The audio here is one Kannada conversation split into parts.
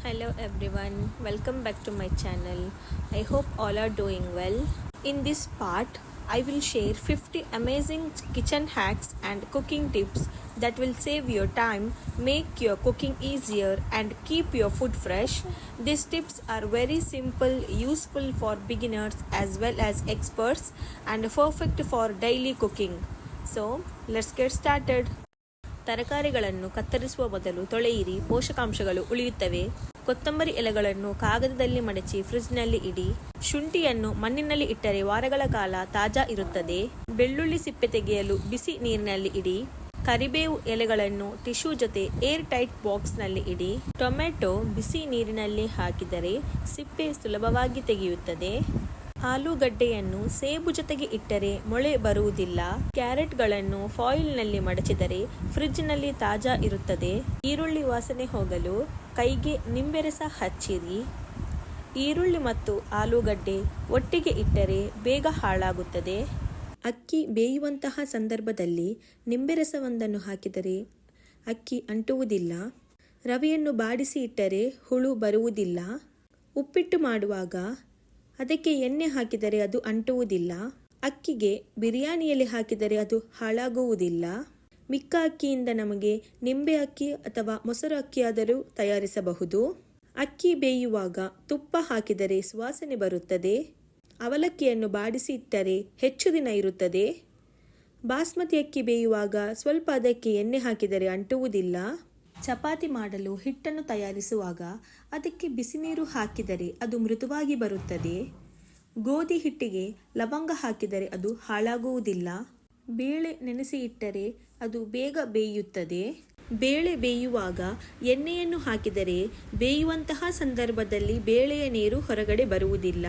Hello everyone, welcome back to my channel. I hope all are doing well. In this part, I will share 50 amazing kitchen hacks and cooking tips that will save your time, make your cooking easier, and keep your food fresh. These tips are very simple, useful for beginners as well as experts, and perfect for daily cooking. So, let's get started. ತರಕಾರಿಗಳನ್ನು ಕತ್ತರಿಸುವ ಮೊದಲು ತೊಳೆಯಿರಿ, ಪೋಷಕಾಂಶಗಳು ಉಳಿಯುತ್ತವೆ. ಕೊತ್ತಂಬರಿ ಎಲೆಗಳನ್ನು ಕಾಗದದಲ್ಲಿ ಮಡಚಿ ಫ್ರಿಜ್ನಲ್ಲಿ ಇಡಿ. ಶುಂಠಿಯನ್ನು ಮಣ್ಣಿನಲ್ಲಿ ಇಟ್ಟರೆ ವಾರಗಳ ಕಾಲ ತಾಜಾ ಇರುತ್ತದೆ. ಬೆಳ್ಳುಳ್ಳಿ ಸಿಪ್ಪೆ ತೆಗೆಯಲು ಬಿಸಿ ನೀರಿನಲ್ಲಿ ಇಡಿ. ಕರಿಬೇವು ಎಲೆಗಳನ್ನು ಟಿಶ್ಯೂ ಜೊತೆ ಏರ್ ಟೈಟ್ ಬಾಕ್ಸ್ನಲ್ಲಿ ಇಡಿ. ಟೊಮೆಟೊ ಬಿಸಿ ನೀರಿನಲ್ಲಿ ಹಾಕಿದರೆ ಸಿಪ್ಪೆ ಸುಲಭವಾಗಿ ತೆಗೆಯುತ್ತದೆ. ಆಲೂಗಡ್ಡೆಯನ್ನು ಸೇಬು ಜೊತೆಗೆ ಇಟ್ಟರೆ ಮೊಳೆ ಬರುವುದಿಲ್ಲ. ಕ್ಯಾರೆಟ್ಗಳನ್ನು ಫಾಯಿಲ್ನಲ್ಲಿ ಮಡಚಿದರೆ ಫ್ರಿಜ್ನಲ್ಲಿ ತಾಜಾ ಇರುತ್ತದೆ. ಈರುಳ್ಳಿ ವಾಸನೆ ಹೋಗಲು ಕೈಗೆ ನಿಂಬೆರಸ ಹಚ್ಚಿರಿ. ಈರುಳ್ಳಿ ಮತ್ತು ಆಲೂಗಡ್ಡೆ ಒಟ್ಟಿಗೆ ಇಟ್ಟರೆ ಬೇಗ ಹಾಳಾಗುತ್ತದೆ. ಅಕ್ಕಿ ಬೇಯುವಂತಹ ಸಂದರ್ಭದಲ್ಲಿ ನಿಂಬೆರಸವೊಂದನ್ನು ಹಾಕಿದರೆ ಅಕ್ಕಿ ಅಂಟುವುದಿಲ್ಲ. ರವೆಯನ್ನು ಬಾಡಿಸಿ ಇಟ್ಟರೆ ಹುಳು ಬರುವುದಿಲ್ಲ. ಉಪ್ಪಿಟ್ಟು ಮಾಡುವಾಗ ಅದಕ್ಕೆ ಎಣ್ಣೆ ಹಾಕಿದರೆ ಅದು ಅಂಟುವುದಿಲ್ಲ. ಅಕ್ಕಿಗೆ ಬಿರಿಯಾನಿಯಲ್ಲಿ ಹಾಕಿದರೆ ಅದು ಹಾಳಾಗುವುದಿಲ್ಲ. ಮಿಕ್ಕ ಅಕ್ಕಿಯಿಂದ ನಮಗೆ ನಿಂಬೆ ಅಕ್ಕಿ ಅಥವಾ ಮೊಸರು ಅಕ್ಕಿಯಾದರೂ ತಯಾರಿಸಬಹುದು. ಅಕ್ಕಿ ಬೇಯುವಾಗ ತುಪ್ಪ ಹಾಕಿದರೆ ಸುವಾಸನೆ ಬರುತ್ತದೆ. ಅವಲಕ್ಕಿಯನ್ನು ಬಾಡಿಸಿ ಇಟ್ಟರೆ ಹೆಚ್ಚು ದಿನ ಇರುತ್ತದೆ. ಬಾಸ್ಮತಿ ಅಕ್ಕಿ ಬೇಯುವಾಗ ಸ್ವಲ್ಪ ಅದಕ್ಕೆ ಎಣ್ಣೆ ಹಾಕಿದರೆ ಅಂಟುವುದಿಲ್ಲ. ಚಪಾತಿ ಮಾಡಲು ಹಿಟ್ಟನ್ನು ತಯಾರಿಸುವಾಗ ಅದಕ್ಕೆ ಬಿಸಿ ನೀರು ಹಾಕಿದರೆ ಅದು ಮೃದುವಾಗಿ ಬರುತ್ತದೆ. ಗೋಧಿ ಹಿಟ್ಟಿಗೆ ಲವಂಗ ಹಾಕಿದರೆ ಅದು ಹಾಳಾಗುವುದಿಲ್ಲ. ಬೇಳೆ ನೆನೆಸಿ ಇಟ್ಟರೆ ಅದು ಬೇಗ ಬೇಯುತ್ತದೆ. ಬೇಳೆ ಬೇಯುವಾಗ ಎಣ್ಣೆಯನ್ನು ಹಾಕಿದರೆ ಬೇಯುವಂತಹ ಸಂದರ್ಭದಲ್ಲಿ ಬೇಳೆಯ ನೀರು ಹೊರಗಡೆ ಬರುವುದಿಲ್ಲ.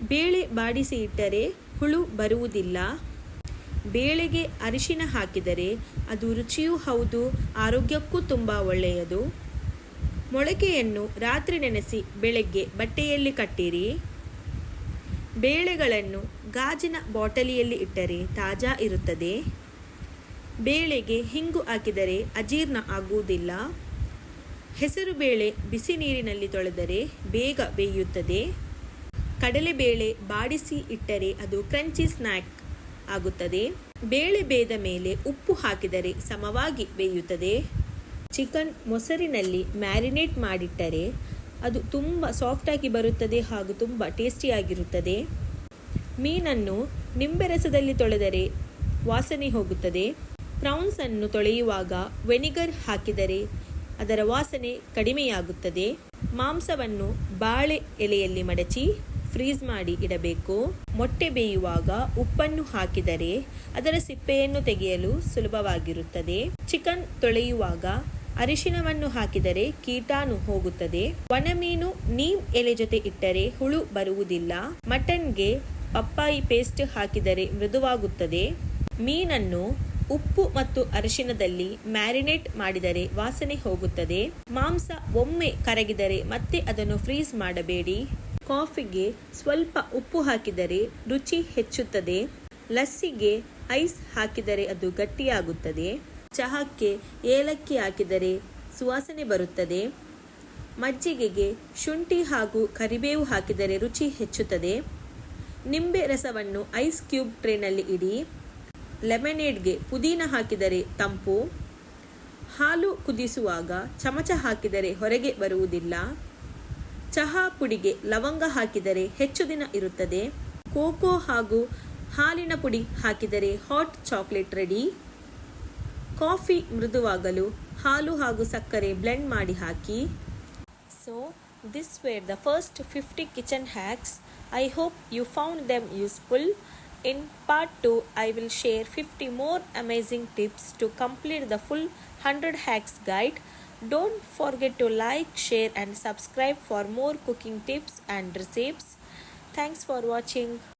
ಬೇಳೆ ಬಾಡಿಸಿ ಇಟ್ಟರೆ ಹುಳು ಬರುವುದಿಲ್ಲ. ಬೇಳೆಗೆ ಅರಿಶಿನ ಹಾಕಿದರೆ ಅದು ರುಚಿಯೂ ಹೌದು, ಆರೋಗ್ಯಕ್ಕೂ ತುಂಬ ಒಳ್ಳೆಯದು. ಮೊಳಕೆಯನ್ನು ರಾತ್ರಿ ನೆನೆಸಿ ಬೆಳಗ್ಗೆ ಬಟ್ಟೆಯಲ್ಲಿ ಕಟ್ಟಿರಿ. ಬೇಳೆಗಳನ್ನು ಗಾಜಿನ ಬಾಟಲಿಯಲ್ಲಿ ಇಟ್ಟರೆ ತಾಜಾ ಇರುತ್ತದೆ. ಬೇಳೆಗೆ ಹಿಂಗು ಹಾಕಿದರೆ ಅಜೀರ್ಣ ಆಗುವುದಿಲ್ಲ. ಹೆಸರು ಬೇಳೆ ಬಿಸಿ ನೀರಿನಲ್ಲಿ ತೊಳೆದರೆ ಬೇಗ ಬೇಯುತ್ತದೆ. ಕಡಲೆಬೇಳೆ ಬಾಡಿಸಿ ಇಟ್ಟರೆ ಅದು ಕ್ರಂಚಿ ಸ್ನ್ಯಾಕ್ ಆಗುತ್ತದೆ. ಬೇಳೆ ಬೇಯ್ದ ಮೇಲೆ ಉಪ್ಪು ಹಾಕಿದರೆ ಸಮವಾಗಿ ಬೇಯುತ್ತದೆ. ಚಿಕನ್ ಮೊಸರಿನಲ್ಲಿ ಮ್ಯಾರಿನೇಟ್ ಮಾಡಿಟ್ಟರೆ ಅದು ತುಂಬ ಸಾಫ್ಟಾಗಿ ಬರುತ್ತದೆ ಹಾಗೂ ತುಂಬ ಟೇಸ್ಟಿಯಾಗಿರುತ್ತದೆ. ಮೀನನ್ನು ನಿಂಬೆ ರಸದಲ್ಲಿ ತೊಳೆದರೆ ವಾಸನೆ ಹೋಗುತ್ತದೆ. ಪ್ರಾನ್ಸನ್ನು ತೊಳೆಯುವಾಗ ವೆನಿಗರ್ ಹಾಕಿದರೆ ಅದರ ವಾಸನೆ ಕಡಿಮೆಯಾಗುತ್ತದೆ. ಮಾಂಸವನ್ನು ಬಾಳೆ ಎಲೆಯಲ್ಲಿ ಮಡಚಿ ಫ್ರೀಸ್ ಮಾಡಿ ಇಡಬೇಕು. ಮೊಟ್ಟೆ ಬೇಯುವಾಗ ಉಪ್ಪನ್ನು ಹಾಕಿದರೆ ಅದರ ಸಿಪ್ಪೆಯನ್ನು ತೆಗೆಯಲು ಸುಲಭವಾಗಿರುತ್ತದೆ. ಚಿಕನ್ ತೊಳೆಯುವಾಗ ಅರಿಶಿನವನ್ನು ಹಾಕಿದರೆ ಕೀಟಾಣು ಹೋಗುತ್ತದೆ. ಒಣಮೀನು ನೀಮ್ ಎಲೆ ಜೊತೆ ಇಟ್ಟರೆ ಹುಳು ಬರುವುದಿಲ್ಲ. ಮಟನ್ಗೆ ಪಪ್ಪಾಯಿ ಪೇಸ್ಟ್ ಹಾಕಿದರೆ ಮೃದುವಾಗುತ್ತದೆ. ಮೀನನ್ನು ಉಪ್ಪು ಮತ್ತು ಅರಿಶಿನದಲ್ಲಿ ಮ್ಯಾರಿನೇಟ್ ಮಾಡಿದರೆ ವಾಸನೆ ಹೋಗುತ್ತದೆ. ಮಾಂಸ ಒಮ್ಮೆ ಕರಗಿದರೆ ಮತ್ತೆ ಅದನ್ನು ಫ್ರೀಸ್ ಮಾಡಬೇಡಿ. ಕಾಫಿಗೆ ಸ್ವಲ್ಪ ಉಪ್ಪು ಹಾಕಿದರೆ ರುಚಿ ಹೆಚ್ಚುತ್ತದೆ. ಲಸ್ಸಿಗೆ ಐಸ್ ಹಾಕಿದರೆ ಅದು ಗಟ್ಟಿಯಾಗುತ್ತದೆ. ಚಹಾಕ್ಕೆ ಏಲಕ್ಕಿ ಹಾಕಿದರೆ ಸುವಾಸನೆ ಬರುತ್ತದೆ. ಮಜ್ಜಿಗೆಗೆ ಶುಂಠಿ ಹಾಗೂ ಕರಿಬೇವು ಹಾಕಿದರೆ ರುಚಿ ಹೆಚ್ಚುತ್ತದೆ. ನಿಂಬೆ ರಸವನ್ನು ಐಸ್ ಕ್ಯೂಬ್ ಟ್ರೇನಲ್ಲಿ ಇಡಿ. ಲೆಮನೇಡ್ಗೆ ಪುದೀನ ಹಾಕಿದರೆ ತಂಪು. ಹಾಲು ಕುದಿಸುವಾಗ ಚಮಚ ಹಾಕಿದರೆ ಹೊರಗೆ ಬರುವುದಿಲ್ಲ. ಚಹಾ ಪುಡಿಗೆ ಲವಂಗ ಹಾಕಿದರೆ ಹೆಚ್ಚು ದಿನ ಇರುತ್ತದೆ. ಕೋಕೋ ಹಾಗೂ ಹಾಲಿನ ಪುಡಿ ಹಾಕಿದರೆ ಹಾಟ್ ಚಾಕ್ಲೇಟ್ ರೆಡಿ. ಕಾಫಿ ಮೃದುವಾಗಲು ಹಾಲು ಹಾಗೂ ಸಕ್ಕರೆ ಬ್ಲೆಂಡ್ ಮಾಡಿ ಹಾಕಿ. So, these were the first 50 kitchen hacks. I hope you found them useful. In part 2, I will share 50 more amazing tips to complete the full 100 hacks guide. Don't forget to like, share and subscribe for more cooking tips and recipes. Thanks for watching.